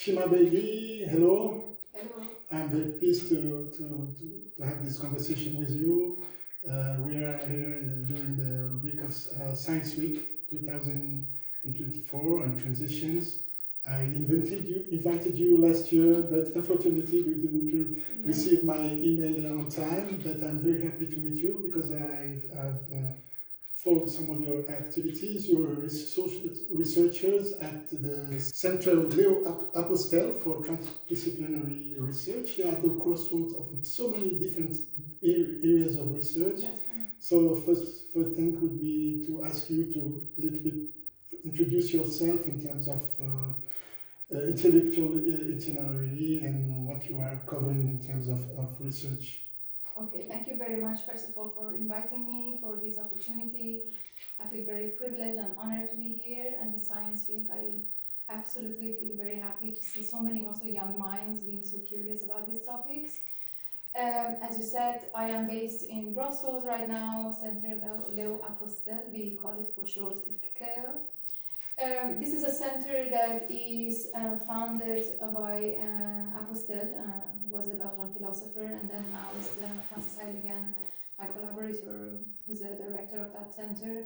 Shima Beigi, hello. Hello. I'm very pleased to have this conversation with you. We are here during the week of Science Week 2024 on transitions. I invited you last year, but unfortunately you didn't receive my email on time. But I'm very happy to meet you because I've followed some of your activities. You're researchers at the Center Leo Apostel for Transdisciplinary research. You're at the crossroads of so many different areas of research. So first thing would be to ask you to a little bit introduce yourself in terms of intellectual itinerary and what you are covering in terms of research. Okay, thank you very much, first of all, for inviting me for this opportunity. I feel very privileged and honored to be here. And this Science Week, I absolutely feel very happy to see so many also young minds being so curious about these topics. As you said, I am based in Brussels right now, Center Leo Apostel, we call it for short Cleo. This is a center that is founded by Apostel, who was a Belgian philosopher, and then now is Francis Heiligen, my collaborator, who's the director of that center.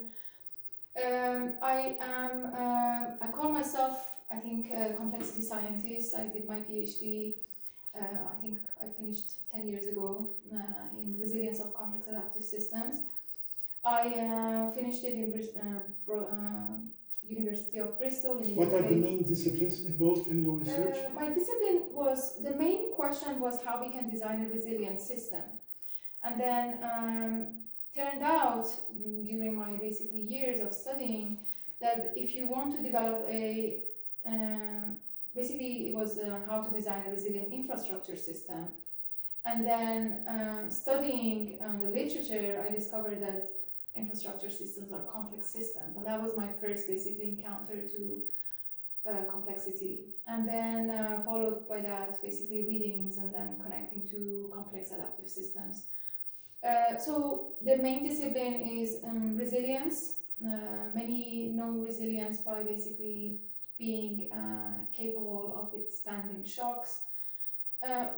I call myself, I think, a complexity scientist. I did my PhD, I think I finished 10 years ago in resilience of complex adaptive systems. I finished it in University of Bristol in the What UK. are the main disciplines involved in your research? My discipline was, the main question was how we can design a resilient system. And then turned out during my basically years of studying that if you want to develop a, basically it was how to design a resilient infrastructure system. And then studying the literature, I discovered that infrastructure systems are complex systems, and that was my first basically encounter to complexity. And then followed by that basically readings and then connecting to complex adaptive systems. So the main discipline is resilience. Many know resilience by basically being capable of withstanding shocks.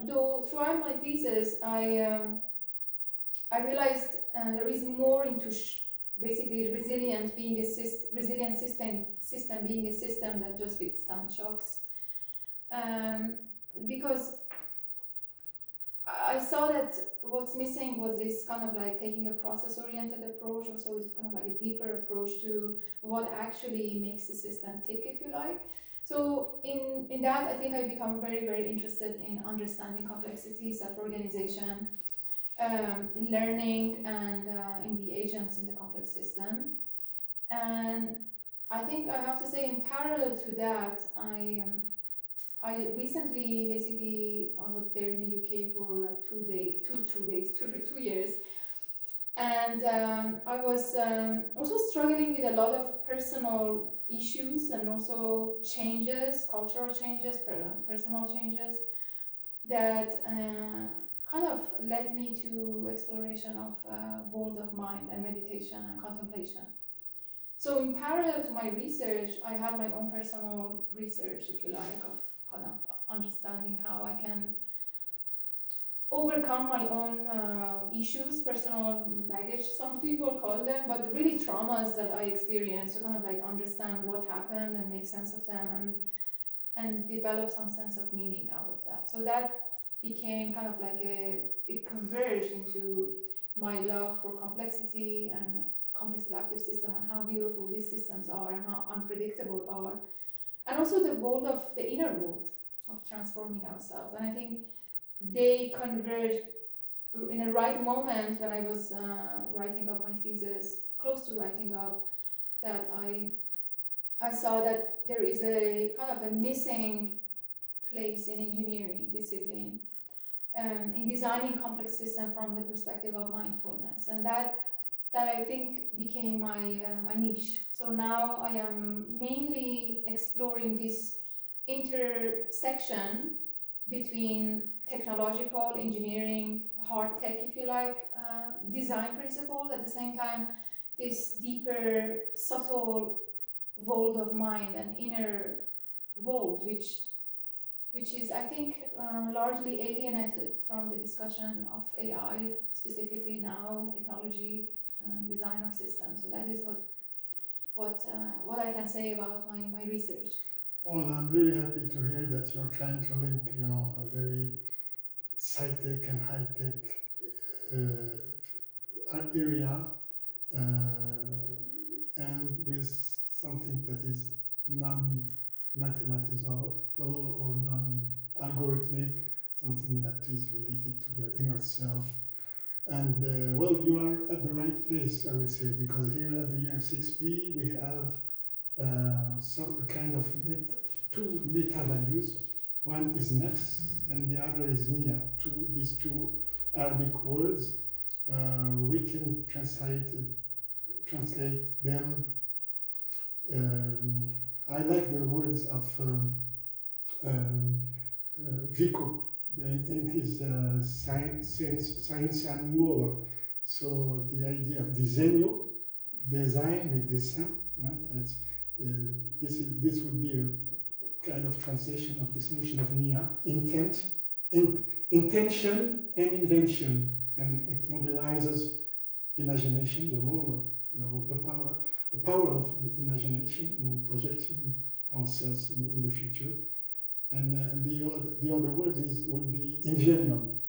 Though throughout my thesis I realized there is more into basically resilient being a resilient system being a system that just withstands shocks, because I saw that what's missing was this kind of like taking a process-oriented approach, or so it's kind of like a deeper approach to what actually makes the system tick, if you like. So in that, I think I become very, very interested in understanding complexity, self-organization, learning, and in the agents in the complex system. And I think I have to say, in parallel to that, I recently basically I was there in the UK for like 2 years, and I was also struggling with a lot of personal issues and also changes, cultural changes, personal changes that kind of led me to exploration of world of mind and meditation and contemplation. So in parallel to my research, I had my own personal research, if you like, of kind of understanding how I can overcome my own issues, personal baggage, some people call them, but really traumas that I experienced, to kind of like understand what happened and make sense of them and develop some sense of meaning out of that. So that became kind of like it converged into my love for complexity and complex adaptive system and how beautiful these systems are and how unpredictable are, and also the world of the inner world of transforming ourselves. And I think they converged in a right moment when I was writing up my thesis, close to writing up, that I saw that there is a kind of a missing place in engineering discipline in designing complex system from the perspective of mindfulness, and that I think became my my niche. So now I am mainly exploring this intersection between technological engineering, hard tech, if you like, design principle, at the same time this deeper, subtle world of mind and inner world, which which is, I think, largely alienated from the discussion of AI, specifically now, technology, design of systems. So that is what I can say about my research. Well, I'm very happy to hear that you're trying to link, a very sci-tech and high-tech area, and with something that is non-mathematical or non-algorithmic, something that is related to the inner self. And well, you are at the right place, I would say, because here at the UM6B we have some kind of two meta values. One is nafs and the other is niya. These two Arabic words, we can translate them. I like the words of Vico in his Science Amour. So the idea of design, les dessins. This would be a kind of translation of this notion of niya, intent, intention and invention, and it mobilizes imagination, the power of imagination in projecting ourselves in the future. And the other word would be ingenium,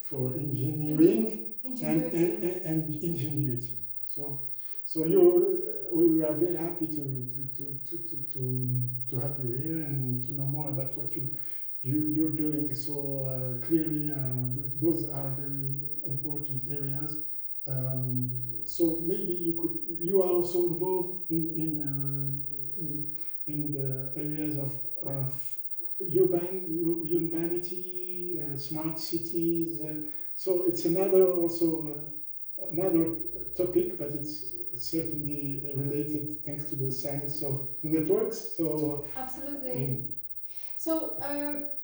for engineering and ingenuity. So we are very happy to have you here and to know more about what you're doing. So clearly, those are very important areas. So maybe you are also involved in the areas of urbanity, smart cities. So it's another topic, but it's certainly related thanks to the science of networks. So absolutely. So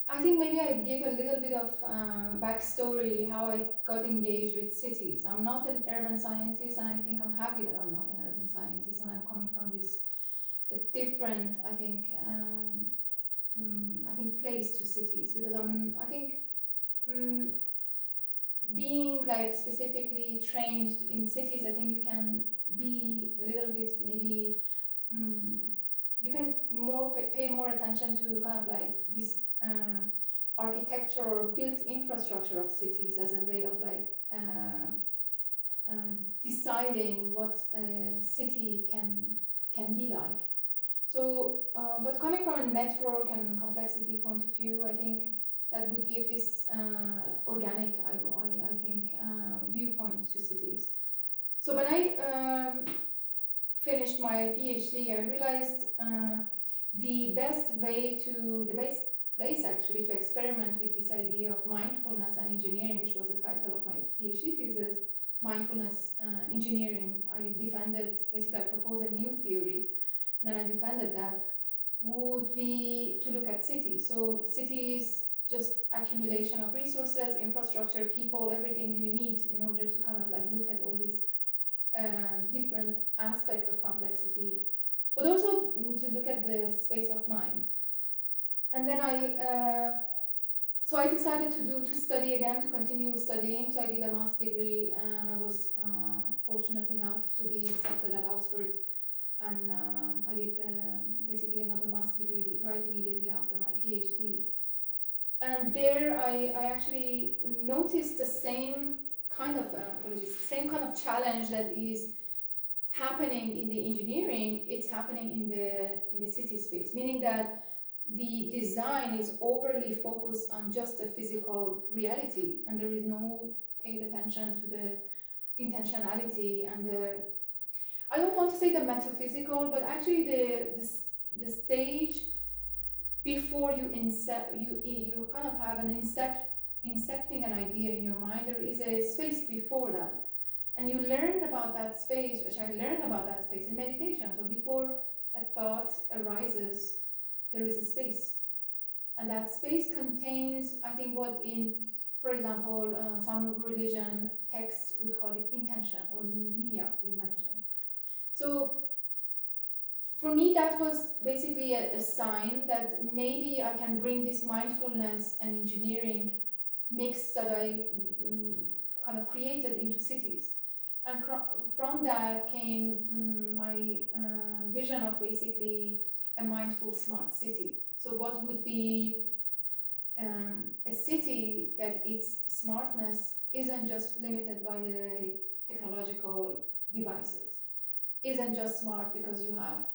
I think maybe I give a little bit of backstory how I got engaged with cities. I'm not an urban scientist, and I think I'm happy that I'm not an urban scientist, and I'm coming from this different, I think, place to cities, because I think being like specifically trained in cities, I think you can be a little bit maybe you can pay more attention to kind of like this architecture or built infrastructure of cities as a way of like deciding what a city can be like. So, but coming from a network and complexity point of view, I think that would give this organic, I think, viewpoint to cities. So when I finished my PhD, I realized the best place actually to experiment with this idea of mindfulness and engineering, which was the title of my PhD thesis, mindfulness engineering. I proposed a new theory, and then I defended that, would be to look at cities. So cities, just accumulation of resources, infrastructure, people, everything you need in order to kind of like look at all these different aspects of complexity, but also to look at the space of mind. And then I decided to study again, to continue studying. So I did a master's degree, and I was fortunate enough to be accepted at Oxford. And I did basically another master's degree right immediately after my PhD. And there I actually noticed the same kind of challenge that is happening in the engineering. It's happening in the city space, meaning that the design is overly focused on just the physical reality, and there is no paid attention to the intentionality and the, I don't want to say the metaphysical, but actually the stage before you kind of have an incepting an idea in your mind. There is a space before that, and you learned about that space, which I learned about that space in meditation. So before a thought arises, there is a space, and that space contains, I think, what in, for example, some religion texts would call it intention, or niya, you mentioned. So for me, that was basically a sign that maybe I can bring this mindfulness and engineering mix that I kind of created into cities. And from that came my vision of basically a mindful smart city. So what would be a city that its smartness isn't just limited by the technological devices, isn't just smart because you have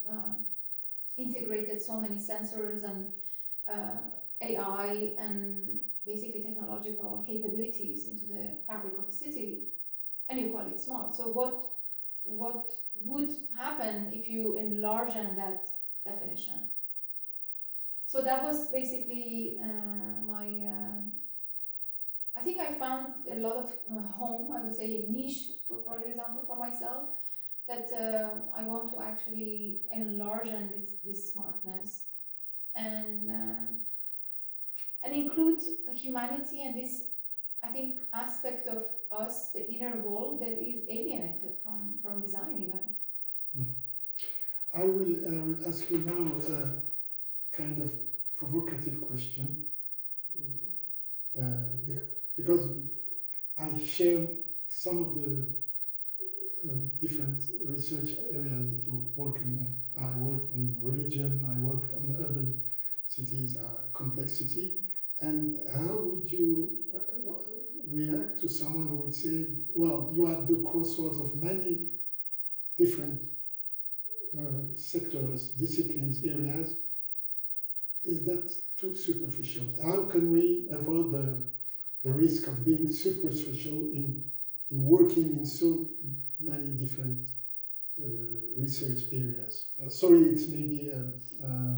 integrated so many sensors and AI and basically technological capabilities into the fabric of a city, and you call it smart. So what would happen if you enlarge on that definition? So that was basically I think I found a lot of home, I would say a niche, for example, for myself, that I want to actually enlarge on this smartness and include humanity and this, I think, aspect of us, the inner world that is alienated from design even. I will ask you now a kind of provocative question, because I share some of the different research areas that you're working in. I worked on religion, I worked on urban cities, complexity. And how would you react to someone who would say, well, you are at the crossroads of many different sectors, disciplines, areas? Is that too superficial? How can we avoid the risk of being superficial in working in so many different research areas? Sorry, it's maybe...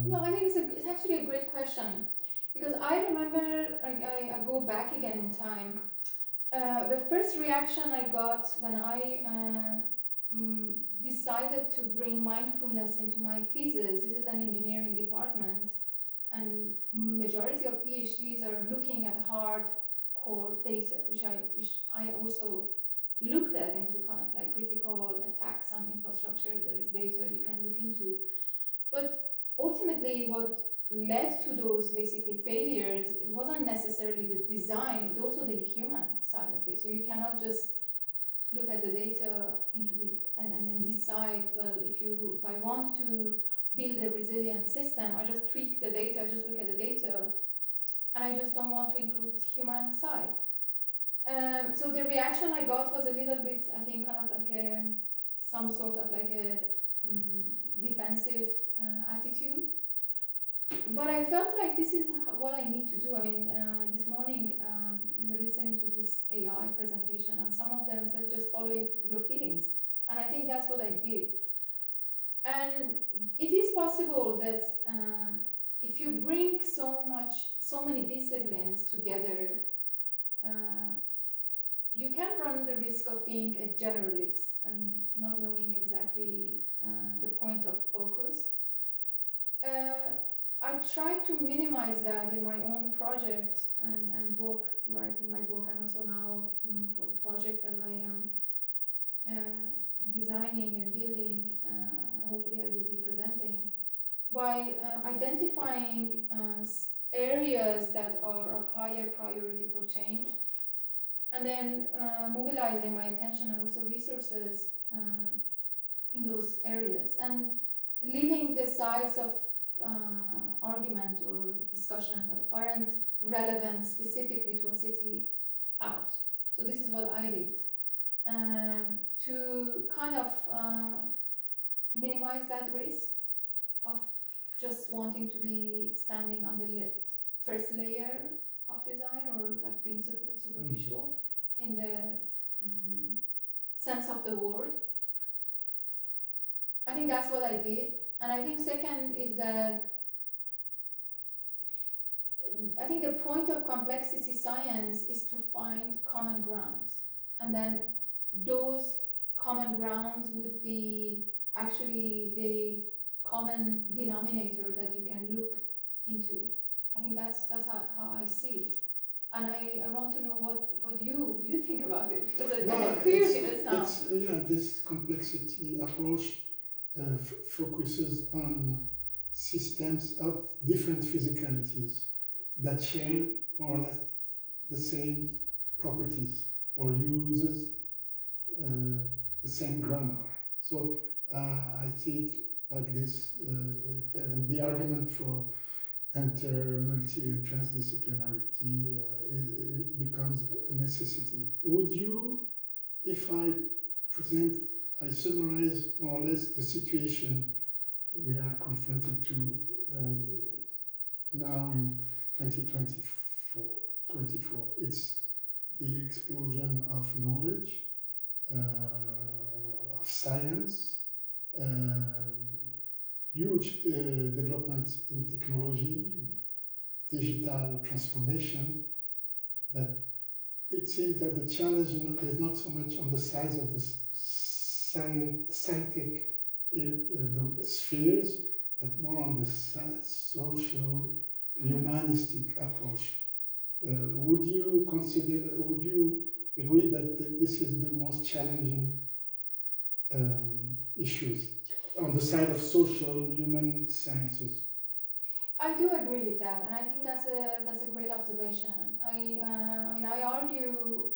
No, I think it's actually a great question. Because I remember, I go back again in time, the first reaction I got when I decided to bring mindfulness into my thesis. This is an engineering department, and majority of PhDs are looking at hardcore data, which I also looked at into kind of like critical attacks on infrastructure. There is data you can look into, but ultimately what led to those basically failures, it wasn't necessarily the design, it also the human side of it. So you cannot just look at the data into and then decide, well, if I want to build a resilient system, I just tweak the data, I just look at the data, and I just don't want to include human side. So the reaction I got was a little bit, I think, kind of like some sort of like a defensive attitude. But I felt like this is what I need to do. I mean, this morning we were listening to this AI presentation, and some of them said just follow your feelings, and I think that's what I did. And it is possible that if you bring so many disciplines together, you can run the risk of being a generalist and not knowing exactly the point of focus. I try to minimize that in my own project and book, writing my book, and also now for a project that I am designing and building, and hopefully I will be presenting, by identifying areas that are of higher priority for change, and then mobilizing my attention and also resources in those areas, and leaving the sides of argument or discussion that aren't relevant specifically to a city out. So this is what I did to kind of minimize that risk of just wanting to be standing on the first layer of design, or like being superficial in the sense of the word. I think that's what I did. And I think second is that I think the point of complexity science is to find common grounds, and then those common grounds would be actually the common denominator that you can look into. I think that's how I see it, and I want to know what you think about it, because I think clearly it's not. This complexity approach focuses on systems of different physicalities that share more or less the same properties or uses the same grammar. So I see it like this, and the argument for multi, and transdisciplinarity it becomes a necessity. Would you, if I summarize more or less the situation we are confronted to now in 2024, it's the explosion of knowledge, of science, huge development in technology, digital transformation, that it seems that the challenge is not so much on the size of the scientific the spheres, but more on the social, humanistic approach. Would you agree that this is the most challenging issues on the side of social human sciences? I do agree with that, and I think that's a great observation. I mean, I argue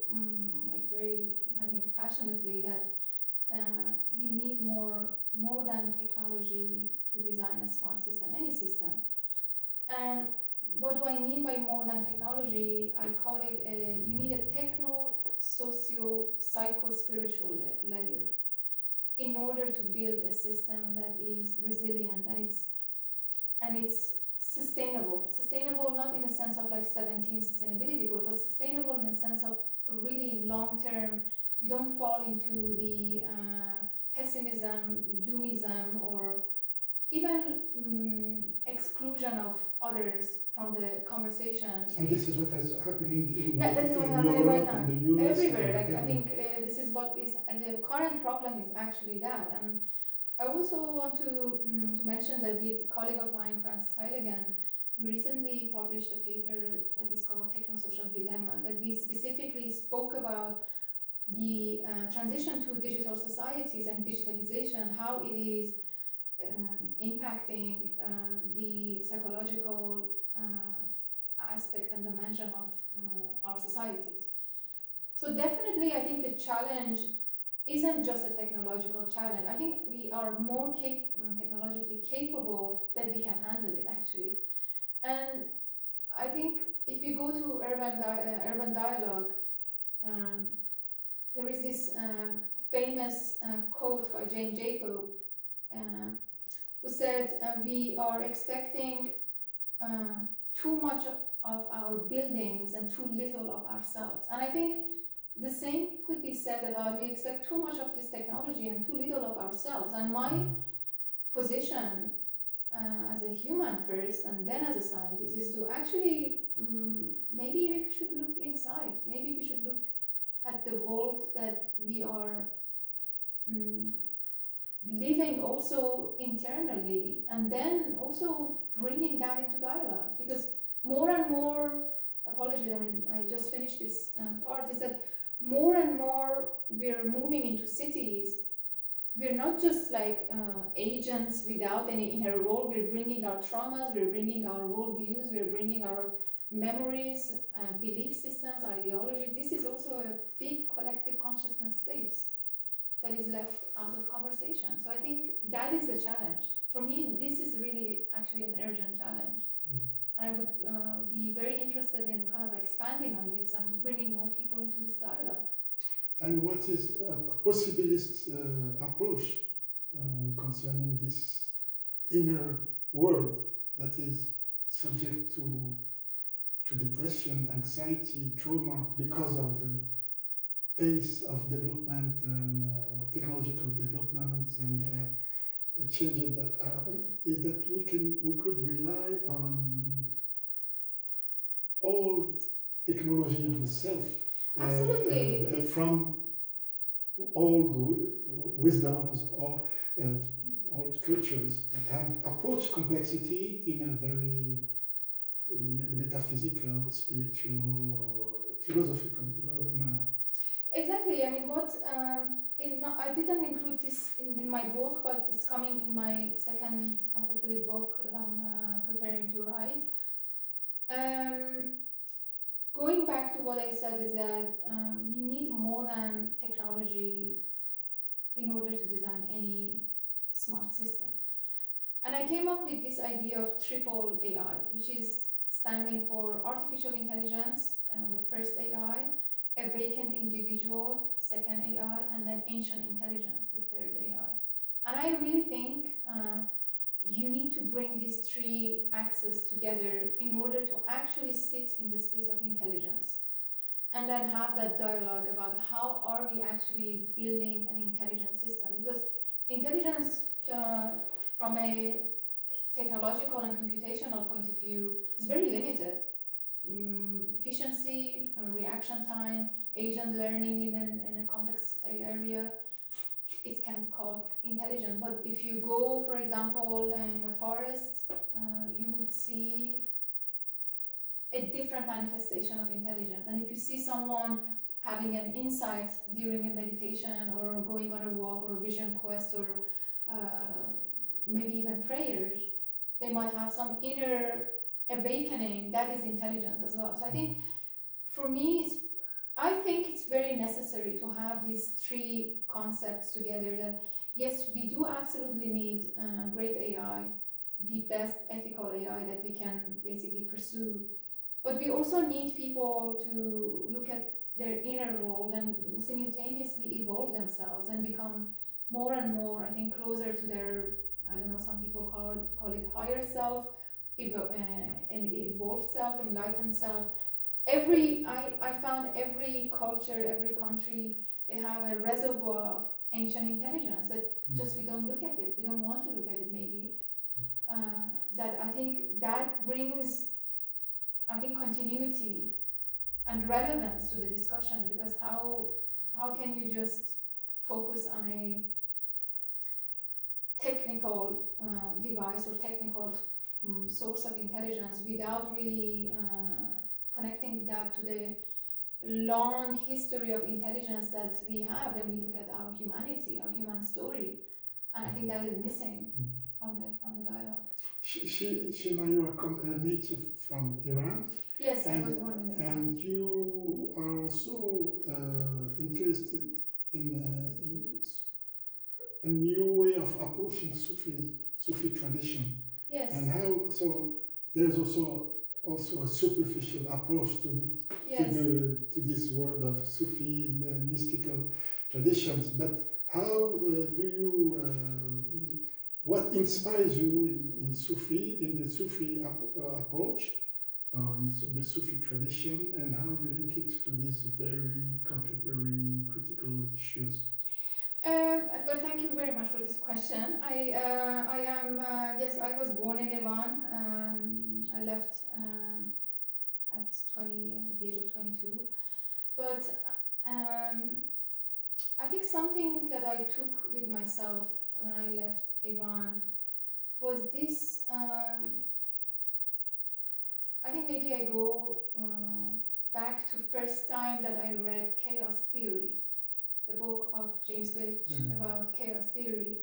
like very, I think, passionately that we need more than technology to design a smart system, any system. And what do I mean by more than technology? I call it you need a techno-socio-psycho-spiritual layer in order to build a system that is resilient and it's sustainable. Sustainable not in the sense of like 17 sustainability goals, but sustainable in the sense of really in long term. You don't fall into the pessimism, doomism, or even exclusion of others from the conversation. And this is what is happening in Europe, right now. in the US, everywhere. Like I think this is what is the current problem is actually that. And I also want to mention that with a colleague of mine, Francis Heiligen, we recently published a paper that is called Technosocial Dilemma, that we specifically spoke about the transition to digital societies and digitalization, how it is impacting the psychological aspect and dimension of our societies. So definitely I think the challenge isn't just a technological challenge. I think we are more technologically capable that we can handle it actually. And I think if you go to urban dialogue, there is this famous quote by Jane Jacob who said, we are expecting too much of our buildings and too little of ourselves. And I think the same could be said about we expect too much of this technology and too little of ourselves. And my position as a human first and then as a scientist is to actually maybe we should look inside. Maybe we should look at the world that we are living also internally, and then also bringing that into dialogue, because more and more, apologies, I mean, I just finished this part, is that more and more we're moving into cities. We're not just like agents without any inner role. We're bringing our traumas, we're bringing our worldviews, we're bringing our memories, belief systems, ideologies. This is also a big collective consciousness space that is left out of conversation. So I think that is the challenge. For me, this is really actually an urgent challenge. I would be very interested in kind of expanding on this and bringing more people into this dialogue. And what is a possibilist approach concerning this inner world that is subject to depression, anxiety, trauma because of the pace of development and technological development and changes that happen, is that we could rely on old technology of the self. Absolutely. From old wisdoms or old cultures that have approached complexity in a very metaphysical, spiritual, or philosophical manner. Exactly. exactly. I mean, I didn't include this in my book, but it's coming in my second, hopefully, book that I'm preparing to write. Going back to what I said is that we need more than technology in order to design any smart system. And I came up with this idea of threefold AI, which is standing for artificial intelligence, first AI, awakened individual, second AI, and then ancient intelligence, the third AI. And I really think you need to bring these three axes together in order to actually sit in the space of intelligence and then have that dialogue about how are we actually building an intelligent system. Because intelligence from a technological and computational point of view is very limited. Efficiency, reaction time, agent learning in a complex area, it can be called intelligent. But if you go, for example, in a forest, you would see a different manifestation of intelligence. And if you see someone having an insight during a meditation or going on a walk or a vision quest or maybe even prayers, they might have some inner awakening. That is intelligence as well. So I think for me, I think it's very necessary to have these three concepts together, that yes, we do absolutely need great AI, the best ethical AI that we can basically pursue. But we also need people to look at their inner world and simultaneously evolve themselves and become more and more, I think, closer to their, I don't know, some people call it higher self, an evolved self, enlightened self. I found every culture, every country, they have a reservoir of ancient intelligence that just we don't look at it. We don't want to look at it, maybe. That I think that brings, I think, continuity and relevance to the discussion, because how can you just focus on a technical device or technical source of intelligence without really connecting that to the long history of intelligence that we have when we look at our humanity, our human story. And I think that is missing from the dialogue. Shima, you are native from Iran. Yes, I was born in Iran. And you are also interested in a new way of approaching Sufi tradition. Yes. And how, so there's also a superficial approach to this world of Sufism and mystical traditions. But how do you, what inspires you in the Sufi approach, in the Sufi tradition, and how you link it to these very contemporary critical issues? Well, thank you very much for this question. I was born in Iran. I left at the age of 22. But I think something that I took with myself when I left Iran was this. I think maybe I go back to first time that I read Chaos Theory, the book of James Gleick about chaos theory,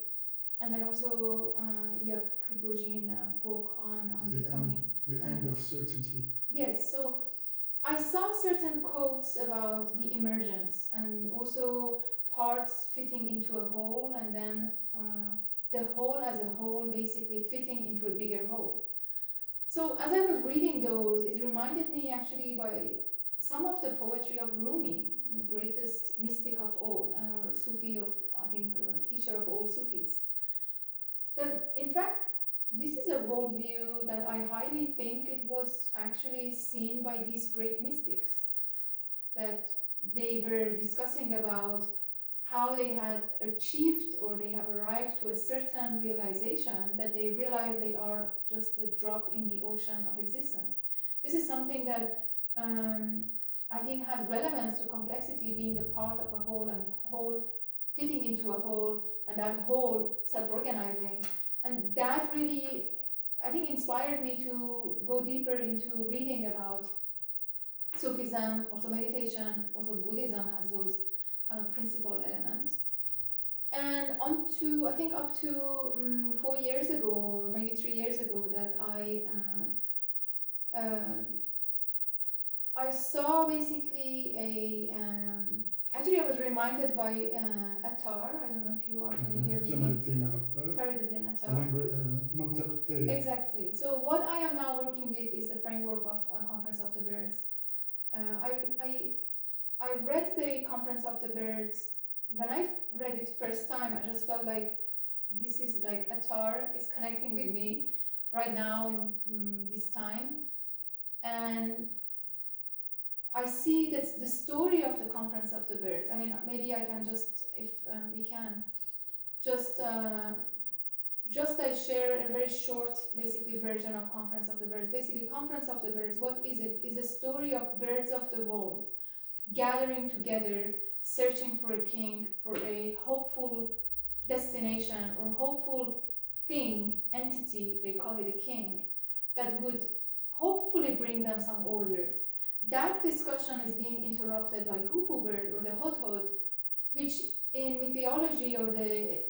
and then also Ilya Prigogine book on becoming. The end of certainty. Yes, so I saw certain quotes about the emergence and also parts fitting into a whole, and then the whole as a whole basically fitting into a bigger whole. So as I was reading those, it reminded me actually by some of the poetry of Rumi, the greatest mystic of all, or Sufi of, I think, teacher of all Sufis. That in fact, this is a worldview that I highly think it was actually seen by these great mystics, that they were discussing about how they had achieved or they have arrived to a certain realization, that they realize they are just a drop in the ocean of existence. This is something that I think has relevance to complexity, being a part of a whole and whole fitting into a whole, and that whole self-organizing. And that really, I think, inspired me to go deeper into reading about Sufism, also meditation, also Buddhism has those kind of principal elements. And I think up to 4 years ago, or maybe 3 years ago, that I saw basically actually I was reminded by Attar. I don't know if you are familiar with him. Attar. Mantiq. Exactly. So what I am now working with is the framework of Conference of the Birds. I read the Conference of the Birds. When I read it first time, I just felt like this is like Attar is connecting with me right now in this time. And I see that the story of the Conference of the Birds. I mean, maybe I can just, if we can, just I share a very short, basically, version of Conference of the Birds. Basically, Conference of the Birds, what is it? It's a story of birds of the world gathering together, searching for a king, for a hopeful destination or hopeful thing, entity, they call it a king, that would hopefully bring them some order. That discussion is being interrupted by hoopoe bird or the hotod, which in mythology or the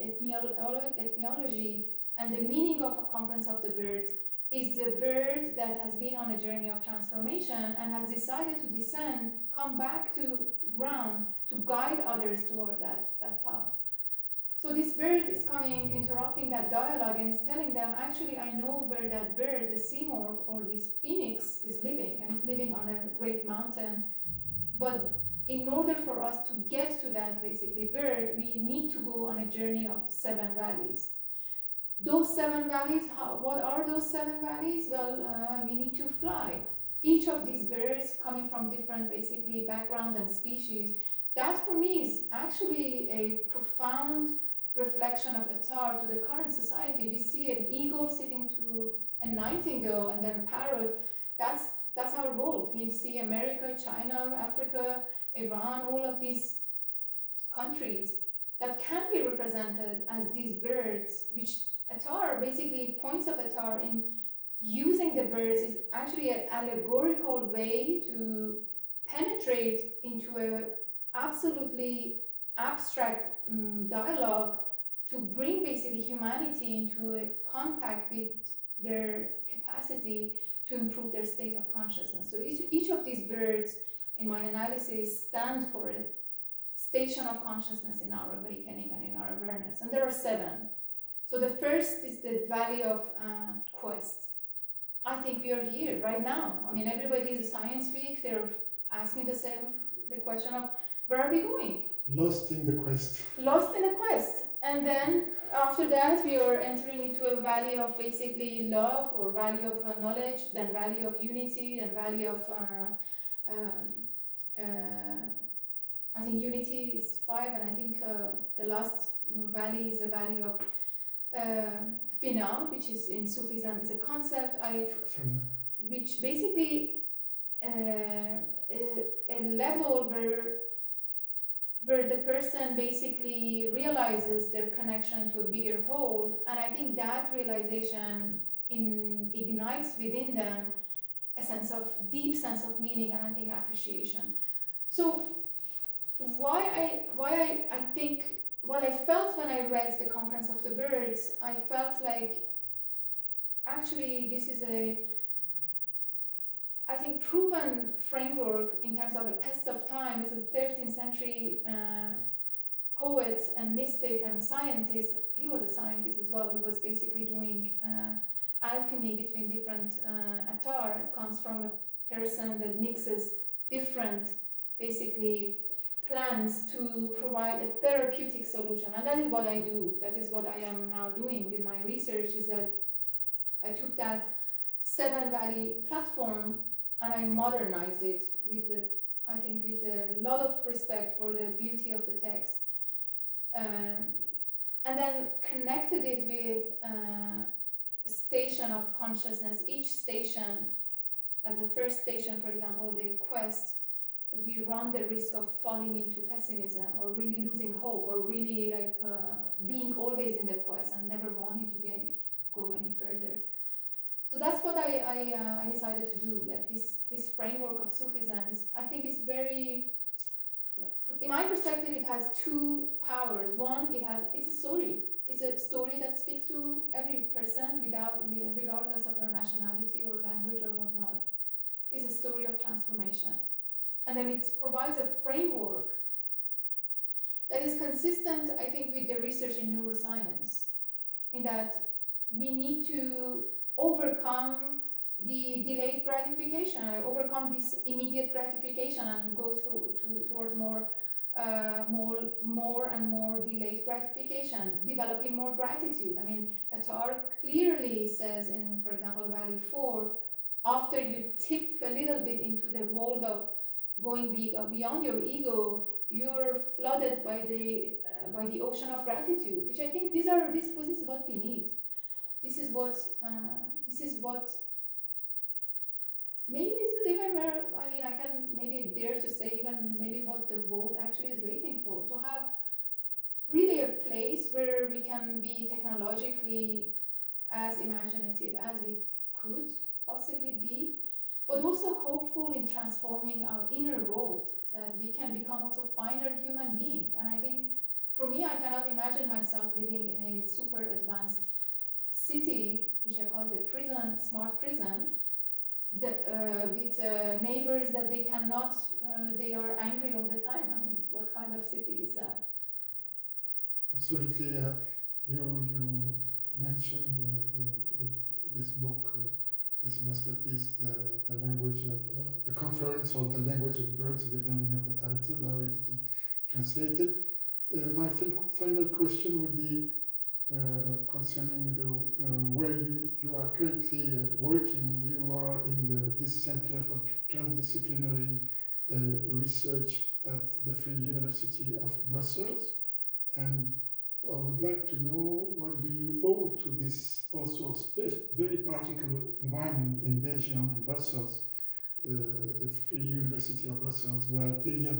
etymology and the meaning of Conference of the Birds is the bird that has been on a journey of transformation and has decided to descend, come back to ground to guide others toward that path. So this bird is coming, interrupting that dialogue, and is telling them, actually, I know where that bird, the Seymour or this phoenix, is living, and it's living on a great mountain. But in order for us to get to that basically bird, we need to go on a journey of 7 valleys. Those 7 valleys, what are those 7 valleys? Well, we need to fly. Each of these birds coming from different basically background and species, that for me is actually a profound reflection of Attar to the current society. We see an eagle sitting to a nightingale and then a parrot. That's our world. We see America, China, Africa, Iran, all of these countries that can be represented as these birds, which Attar, basically points of Attar in using the birds is actually an allegorical way to penetrate into a absolutely abstract dialogue to bring basically humanity into a contact with their capacity to improve their state of consciousness. So each of these birds, in my analysis, stand for a station of consciousness in our awakening and in our awareness. And there are 7. So the first is the valley of quest. I think we are here right now. I mean, everybody is a science week. They're asking the question of where are we going? Lost in the quest. Lost in the quest. And then after that, we are entering into a valley of basically love, or valley of knowledge, then valley of unity, then valley of I think unity is 5, and I think the last valley is a valley of Fina, which is in Sufism, is a concept which basically a level where the person basically realizes their connection to a bigger whole, and I think that realization ignites within them a deep sense of meaning, and I think appreciation. So why I think what I felt when I read the Conference of the Birds, I felt like actually this is I think proven framework in terms of a test of time. This is 13th century poet and mystic and scientist. He was a scientist as well. He was basically doing alchemy between different Attar. It comes from a person that mixes different basically plants to provide a therapeutic solution, and that is what I do. That is what I am now doing with my research, is that I took that 7 valley platform and I modernized it with a lot of respect for the beauty of the text, and then connected it with a station of consciousness. Each station, at the first station, for example, the quest, we run the risk of falling into pessimism or really losing hope, or really being always in the quest and never wanting to go any further. So that's what I decided to do. That this framework of Sufism is, I think, is very, in my perspective, it has two powers. One, it's a story. It's a story that speaks to every person regardless of their nationality or language or whatnot. It's a story of transformation. And then it provides a framework that is consistent, I think, with the research in neuroscience, in that we need to overcome the delayed gratification, overcome this immediate gratification, and go towards more and more delayed gratification, developing more gratitude. I mean, Attar clearly says in, for example, Value 4, after you tip a little bit into the world of going beyond your ego, you're flooded by the ocean of gratitude, which I think this is what we need. This is what maybe this is even where, I mean, I can maybe dare to say even maybe what the world actually is waiting for, to have really a place where we can be technologically as imaginative as we could possibly be, but also hopeful in transforming our inner world, that we can become also finer human being. And I think for me, I cannot imagine myself living in a super advanced city, which I call the prison, smart prison, with neighbors that they cannot, they are angry all the time. I mean, what kind of city is that? Absolutely. You mentioned this book, this masterpiece, the language of the conference, or the language of birds, depending on the title, how it is translated. My final question would be concerning where you are currently working. You are in this Center for Transdisciplinary Research at the Free University of Brussels, and I would like to know, what do you owe to this also very particular environment in Belgium, in Brussels, the Free University of Brussels, where Ilya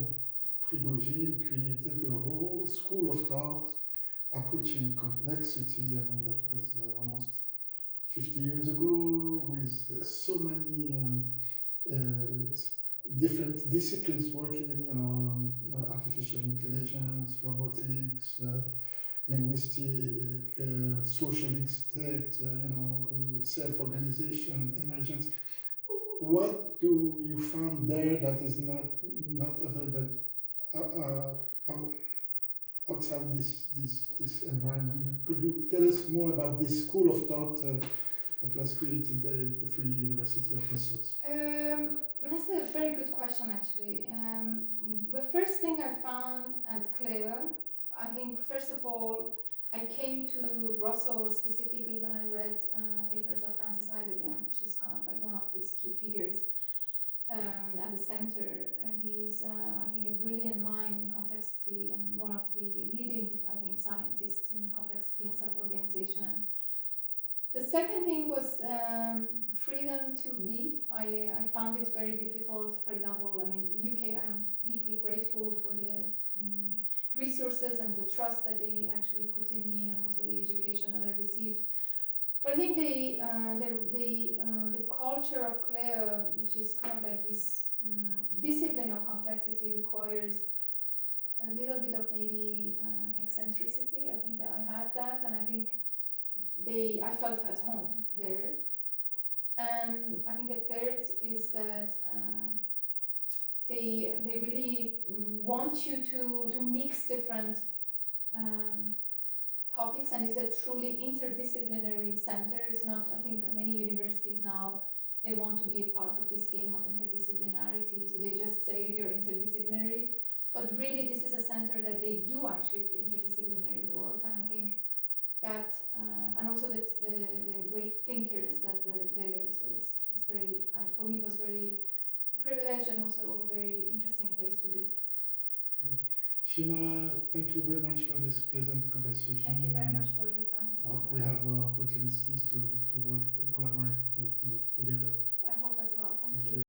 Prigogine created a whole school of thought approaching complexity. I mean, that was almost 50 years ago, with so many different disciplines working in, artificial intelligence, robotics, linguistic, social instinct, self-organization, emergence. What do you find there that is not available outside this environment? Could you tell us more about this school of thought that was created at the Free University of Brussels? That's a very good question, actually. The first thing I found at CLEA, I think, first of all, I came to Brussels specifically when I read papers of Francis Heidegger, which is kind of like one of these key figures at the center. He's, I think, a brilliant mind in complexity and one of the leading, I think, scientists in complexity and self-organization. The second thing was freedom to be. I found it very difficult. For example, I mean, UK, I'm deeply grateful for the resources and the trust that they actually put in me, and also the education that I received. But I think the culture of CLEA, which is kind of like this discipline of complexity, requires a little bit of maybe eccentricity. I think that I had that, and I think I felt at home there. And I think the third is that they really want you to mix different topics, and it's a truly interdisciplinary center. It's not, I think many universities now, they want to be a part of this game of interdisciplinarity, so they just say we are interdisciplinary, but really this is a center that they do actually interdisciplinary work. And I think that, and also the great thinkers that were there, so it's very, for me it was very a privilege, and also a very interesting place to be. Great. Shima, thank you very much for this pleasant conversation. Thank you very much for your time. I hope we have opportunities to work and collaborate together. I hope as well. Thank you.